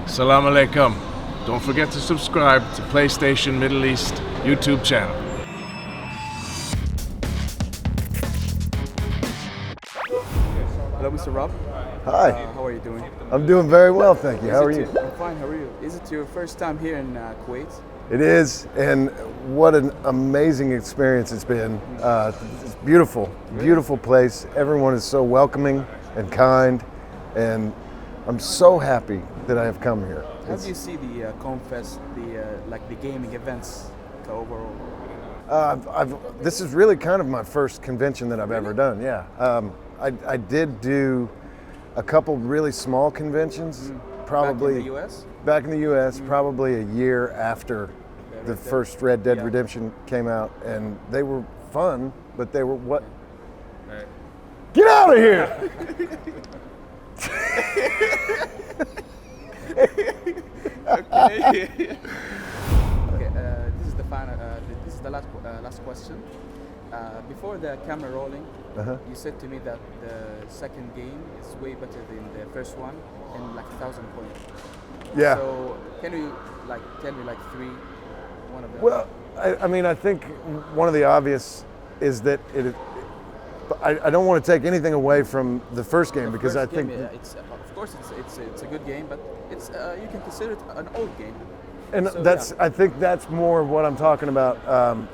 Salam alaikum. Don't forget to subscribe to PlayStation Middle East YouTube channel. Hello, Mr. Rob. Hi. How are you doing? I'm doing very well, thank you. How are you? I'm fine, how are you? Is it your first time here in Kuwait? It is, and what an amazing experience it's been. It's beautiful, beautiful place. Everyone is so welcoming and kind, and I'm so happy that I have come here. How do you see the Comfest, the gaming events overall? This is really kind of my first convention that I've ever done. Yeah, I did do a couple really small conventions, probably back in the U.S. Back in the U.S., probably a year after the first Red Dead Redemption came out, and they were fun, but they were what? Right. Get out of here! Okay. This is the final. This is the last question. Before the camera rolling, you said to me that the second game is way better than the first one, and like 1,000 points. Yeah. So can you tell me three? One of them. Well, I think one of the obvious is that I don't want to take anything away from the first game because I think it's of course it's a good game, but it's you can consider it an old game. And so, I think that's more what I'm talking about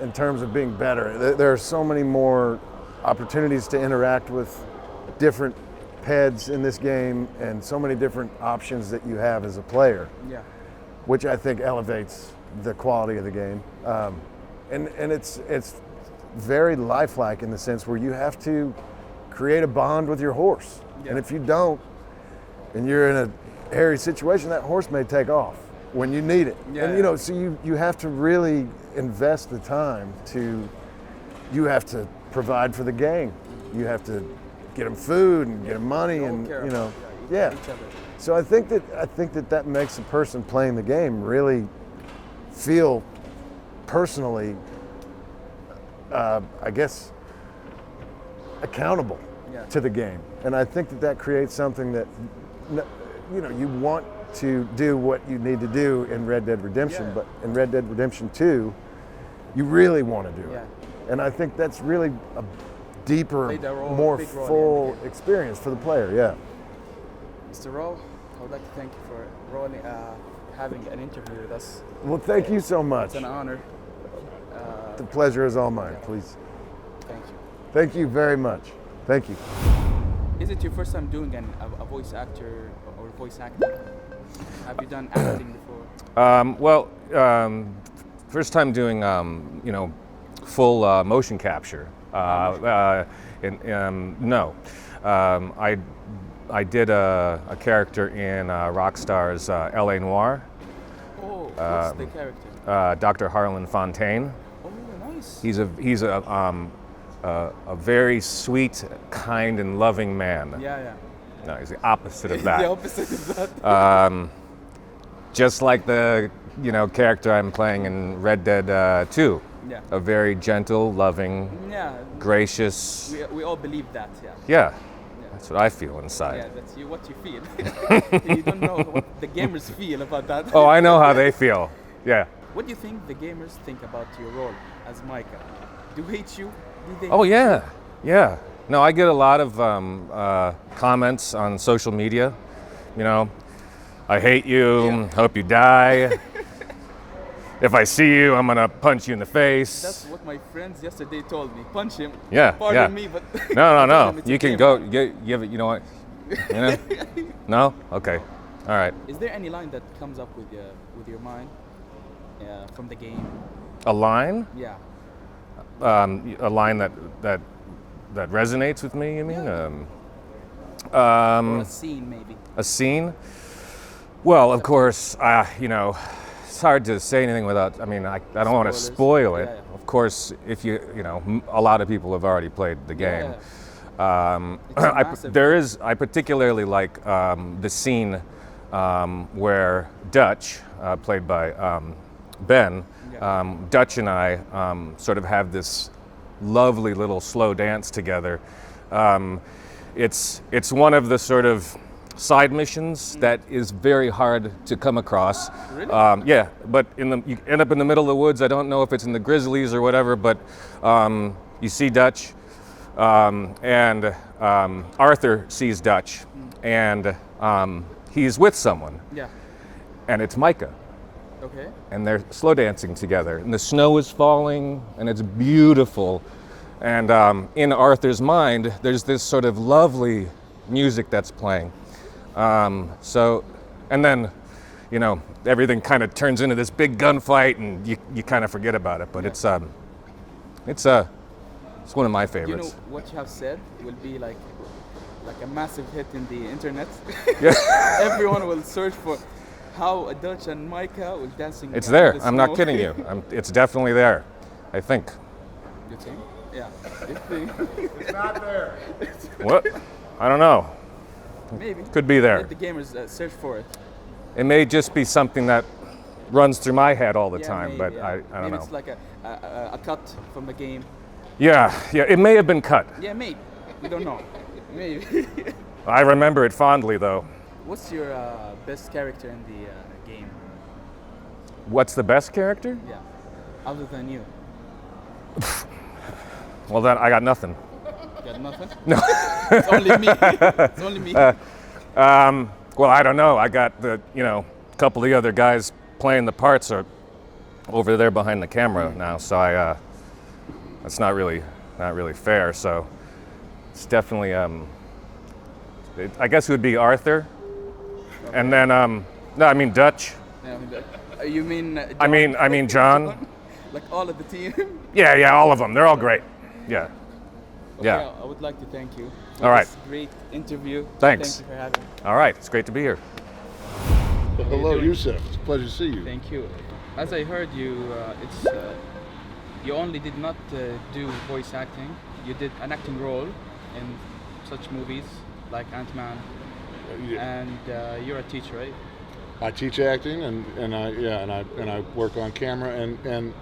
in terms of being better. There are so many more opportunities to interact with different peds in this game, and so many different options that you have as a player. Yeah. Which I think elevates the quality of the game, and it's very lifelike in the sense where you have to create a bond with your horse, and if you don't, and you're in a hairy situation, that horse may take off when you need it, and so you have to really invest the time to. You have to provide for the gang. You have to get them food and get them money, and So I think that makes the person playing the game really feel personally, I guess, accountable to the game, and I think that creates something that you want to do what you need to do in Red Dead Redemption, but in Red Dead Redemption 2, you really want to do it, and I think that's really a deeper, more full experience for the player. Yeah. Mr. Rowe, I would like to thank you for having an interview with us. Well, thank you so much. It's an honor. The pleasure is all mine. Please. Thank you. Thank you very much. Thank you. Is it your first time doing a voice actor or voice acting? Have you done acting before? First time doing full motion capture. No. I did a character in Rockstar's L.A. Noire. Oh, what's the character? Dr. Harlan Fontaine. Oh, nice. He's a very sweet, kind, and loving man. Yeah. No, he's the opposite of that. The opposite of that. Just like the character I'm playing in Red Dead 2. Yeah. A very gentle, loving, gracious. We all believe that. Yeah. That's what I feel inside. Yeah, that's what you feel. You don't know what the gamers feel about that. Oh, I know how they feel. Yeah. What do you think the gamers think about your role as Micah? Do they hate you? Yeah. No, I get a lot of comments on social media. I hate you. Hope you die. If I see you, I'm gonna punch you in the face. That's what my friends yesterday told me. Punch him. Yeah. Pardon me, but No. You can go. You know what? No? Okay. All right. Is there any line that comes up with your mind from the game? A line? Yeah. A line that resonates with me. You mean? Or a scene, maybe. A scene? Well, of course. It's hard to say anything without. I don't want to spoil it. Yeah. Of course, if a lot of people have already played the game. I particularly like the scene where Dutch, played by Ben, Dutch and I sort of have this lovely little slow dance together. It's one of the sort of side missions that is very hard to come across. Really? Yeah, but you end up in the middle of the woods. I don't know if it's in the Grizzlies or whatever, but you see Dutch, and Arthur sees Dutch, and he's with someone, Yeah. and it's Micah. Okay. And they're slow dancing together, and the snow is falling, and it's beautiful. And in Arthur's mind, there's this sort of lovely music that's playing. And then, everything kind of turns into this big gunfight, and you kind of forget about it. But it's one of my favorites. You know what you have said will be like a massive hit in the internet. Yeah. Everyone will search for how Dutch and Micah will dancing. It's in there. the I'm not snow. kidding you. It's definitely there, I think. You think? Yeah. You think? It's not there. What? I don't know. Maybe. Could be there. Let the gamers search for it. It may just be something that runs through my head all the Yeah, time, maybe, but yeah. I don't Maybe know. it's like a cut from the game. Yeah, it may have been cut. Yeah, maybe. We don't know. Maybe. I remember it fondly, though. What's your best character in the game? What's the best character? Yeah. Other than you. Well, then I got nothing. You got nothing? No. It's only me. It's only me. Well, I don't know. I got a couple of the other guys playing the parts are over there behind the camera now, so that's not really fair. So it's definitely I guess it would be Arthur, okay. And then no, I mean Dutch. Yeah, you mean? John? I mean John. Like all of the team. Yeah, all of them. They're all great. Yeah. Okay, Yeah. I would like to thank you for All right. this great interview. Thanks. Thank you for having me. All right. It's great to be here. Well, hello, Yusuf. It's a pleasure to see you. Thank you. As I heard you, you only did not do voice acting. You did an acting role in such movies like Ant-Man, and you're a teacher, right? I teach acting, and I work on camera, and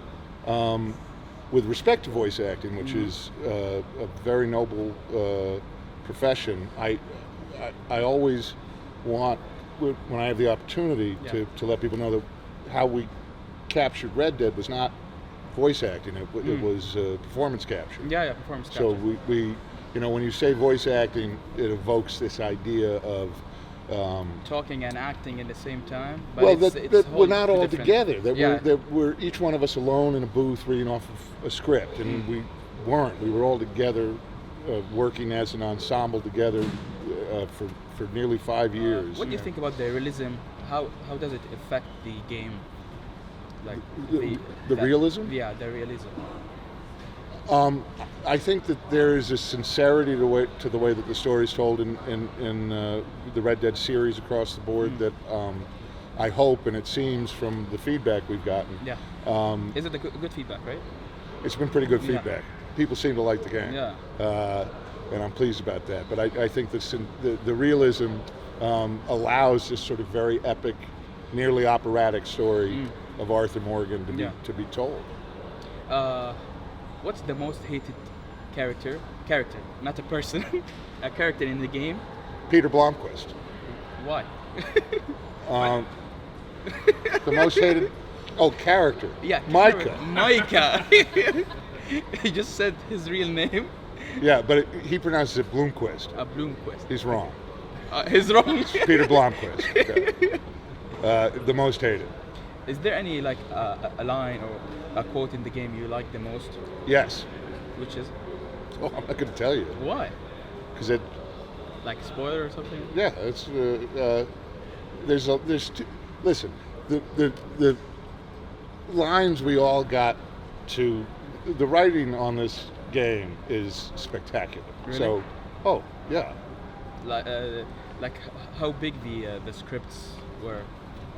with respect to voice acting, which is a very noble profession, I always want, when I have the opportunity, to let people know that how we captured Red Dead was not voice acting; it was performance capture. Yeah, performance capture. So we when you say voice acting, it evokes this idea of talking and acting at the same time. But well, it's that we're not all different. together. That Yeah. we're each one of us alone in a booth reading off of a script, and we weren't. We were all together, working as an ensemble together for nearly 5 years. What do you think about the realism? How does it affect the game? Like The realism? Yeah, the realism. I think that there is a sincerity to the way that the story is told in the Red Dead series across the board that I hope, and it seems from the feedback we've gotten. Yeah. Is it a good feedback, right? It's been pretty good feedback. People seem to like the game. Yeah. And I'm pleased about that. But I think the realism allows this sort of very epic, nearly operatic story of Arthur Morgan to be told. What's the most hated character, not a person, a character in the game? Peter Blomquist. Why? The most hated, character. Yeah, Micah. Micah. He just said his real name. Yeah, but he pronounces it Blomquist. Blomquist. He's wrong. He's wrong. It's Peter Blomquist. Okay. The most hated. Is there any like a line or a quote in the game you like the most? Yes. Which is? Oh, I'm not going to tell you. Why? Because it. Like a spoiler or something? Yeah, it's there's two, listen, the lines we all got to, the writing on this game is spectacular. Really? So, yeah. Like how big the scripts were?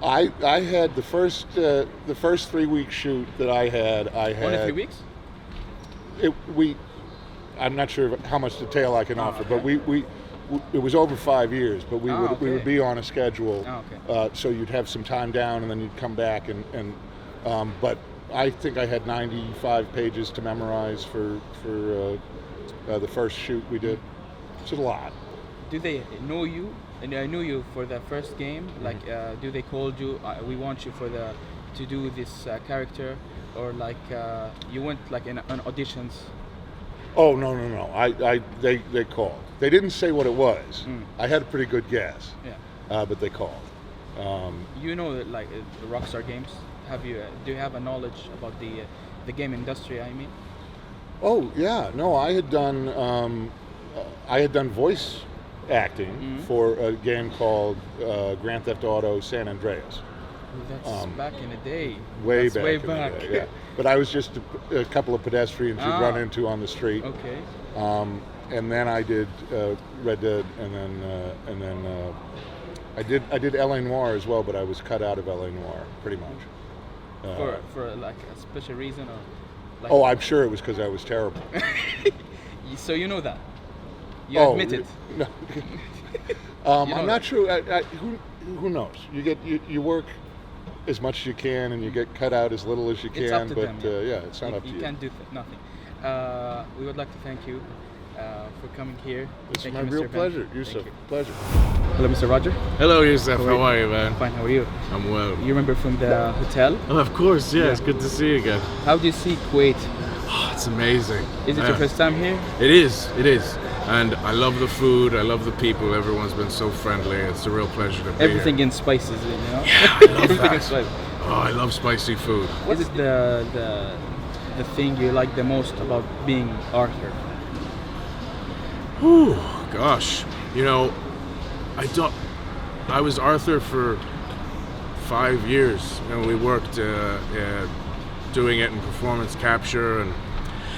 I had the first 3 week shoot that I had. Only 3 weeks? I'm not sure how much detail I can offer, okay. but it was over 5 years, but we would be on a schedule. So you'd have some time down and then you'd come back but I think I had 95 pages to memorize for the first shoot we did. It's a lot. do they know you? And I knew you for the first game. Like, do they called you? We want you to do this character, or like you went like in auditions? Oh no. They called. They didn't say what it was. I had a pretty good guess. Yeah. But they called. You know that like the Rockstar Games. Do you have a knowledge about the game industry? I mean. Oh yeah. No, I had done voice acting for a game called Grand Theft Auto San Andreas. That's back in the day. Way That's back. way in back. The day, yeah. But I was just a couple of pedestrians you'd run into on the street. Okay. And then I did Red Dead, and then I did L.A. Noire as well, but I was cut out of L.A. Noire pretty much. For like a special reason, or? Like Oh, I'm sure it was because I was terrible. So you know that. You admit it. No. I'm not sure. Who knows? You work as much as you can, and you get cut out as little as you can. It's up to but them, yeah, it's not up to you. You can't do nothing. We would like to thank you for coming here. It's Thank my you, Mr. real Ben. pleasure, Thank Yusuf. you. Pleasure. Hello, Mr. Roger. Hello, Yusuf. How are you, man? Fine. How are you? I'm well. You remember from the hotel? Oh, of course, yeah. It's good to see you again. How do you see Kuwait? Oh, it's amazing. Is it your first time here? It is. And I love the food. I love the people. Everyone's been so friendly. It's a real pleasure to be Everything here. in spices, you know? Yeah, I love Everything in that. spices. Oh, I love spicy food. What is the thing you like the most about being Arthur? Whew, gosh. You know, I was Arthur for 5 years, and we worked doing it in performance capture,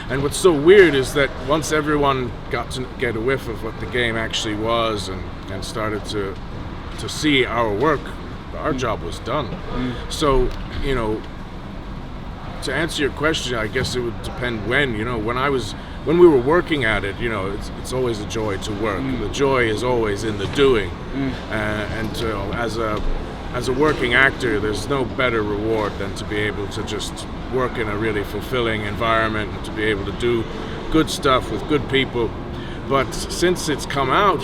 and what's so weird is that once everyone got to get a whiff of what the game actually was and started to see our work, our job was done. So, you know, to answer your question, I guess it would depend when. You know, when we were working at it, you know, it's always a joy to work. The joy is always in the doing, and as a working actor, there's no better reward than to be able to just work in a really fulfilling environment and to be able to do good stuff with good people. But since it's come out,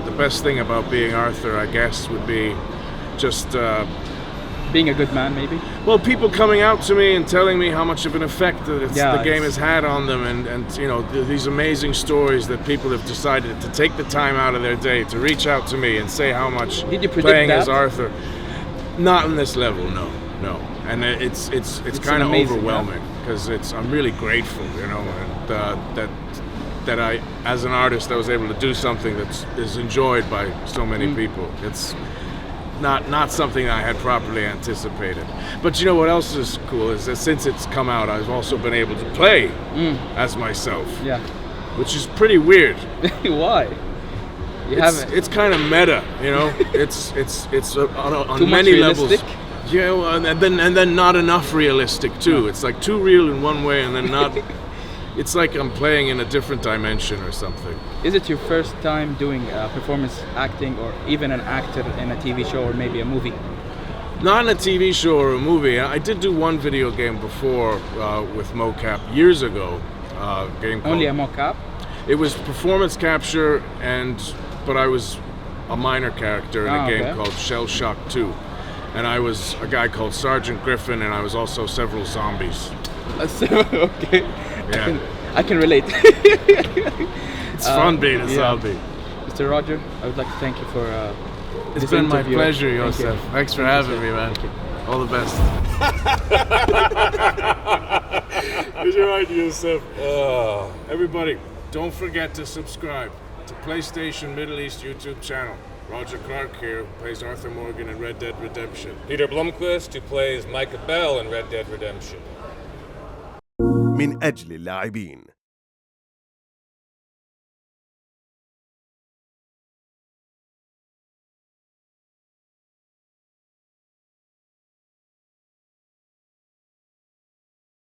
the best thing about being Arthur, I guess, would be just being a good man, maybe? Well, people coming out to me and telling me how much of an effect that the game has had on them, and you know, these amazing stories that people have decided to take the time out of their day to reach out to me and say how much Did you predict playing that? as Arthur. Not on this level, no. And it's kind of amazing, overwhelming because I'm really grateful, you know, and that I, as an artist, I was able to do something that is enjoyed by so many people. It's not something I had properly anticipated. But you know what else is cool is that since it's come out, I've also been able to play as myself. Yeah. Which is pretty weird. Why? It's kind of meta, you know. It's on Too many much levels. realistic? Yeah, well, and then not enough realistic too. It's like too real in one way, and then not. It's like I'm playing in a different dimension or something. Is it your first time doing performance acting, or even an actor in a TV show or maybe a movie? Not in a TV show or a movie. I did do one video game before with mocap years ago. Game called, Only a mocap? It was performance capture, but I was a minor character in a game called Shell Shock 2. And I was a guy called Sergeant Griffin, and I was also several zombies. Okay. Yeah. I can relate. It's fun being a zombie. Mr. Roger, I would like to thank you for It's this been interview. my pleasure, Thank you. Yosef. Thanks for having me, man. Thank you. All the best. You're right, Yusuf. Everybody, don't forget to subscribe to PlayStation Middle East YouTube channel. Roger Clark here, who plays Arthur Morgan in Red Dead Redemption. Peter Blomquist, who plays Micah Bell in Red Dead Redemption. من أجل اللاعبين.